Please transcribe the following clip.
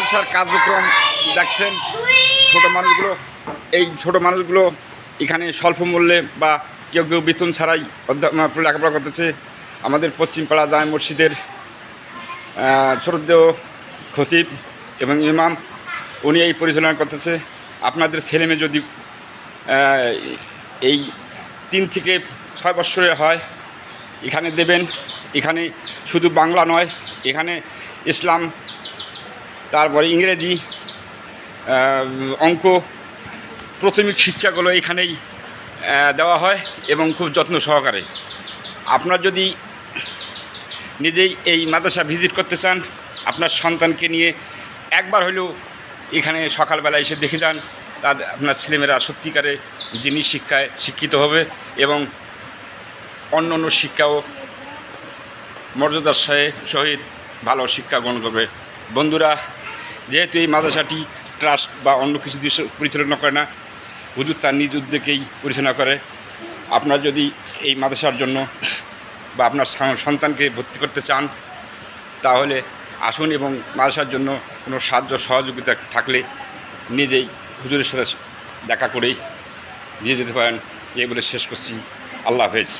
মাদ্রাসার কার্যক্রম দেখছেন। ছোটো মানুষগুলো এখানে স্বল্প মূল্যে বা কেউ কেউ বেতন ছাড়াই লেখাপড়া করতেছে। আমাদের পশ্চিমপাড়া জামে মসজিদের শ্রদ্ধেয় খতিব এবং ইমাম উনি এই পরিচালনা করতেছে। আপনাদের ছেলেমেয়ে যদি এই 3 থেকে 6 বৎসরের হয় এখানে দেবেন। এখানে শুধু বাংলা নয়, এখানে ইসলাম, তারপরে ইংরেজি, অঙ্ক, প্রাথমিক শিক্ষাগুলো এখানেই দেওয়া হয় এবং খুব যত্ন সহকারে। আপনার যদি নিজেই এই মাদ্রাসা ভিজিট করতে চান, আপনার সন্তানকে নিয়ে একবার হলেও এখানে সকালবেলা এসে দেখে যান। তাদের আপনার ছেলেমেয়েরা সত্যিকারে দিনী শিক্ষায় শিক্ষিত হবে এবং অন্য অন্য শিক্ষাও মর্যাদার সহিত ভালো শিক্ষা গ্রহণ করবে। বন্ধুরা, যেহেতু এই মাদ্রাসাটি ট্রাস্ট বা অন্য কিছু দিয়ে পরিচালনা করে না, হুজুর তার নিজ উদ্যোগেই পরিচালনা করে। আপনার যদি এই মাদ্রাসার জন্য বা আপনার সন্তানকে ভর্তি করতে চান তাহলে আসুন এবং মাদ্রাসার জন্য কোনো সাহায্য সহযোগিতা থাকলে নিজেই হুজুরের সাথে দেখা করেই দিয়ে যেতে পারেন। এই বলে শেষ করছি। আল্লাহ হাফেজ।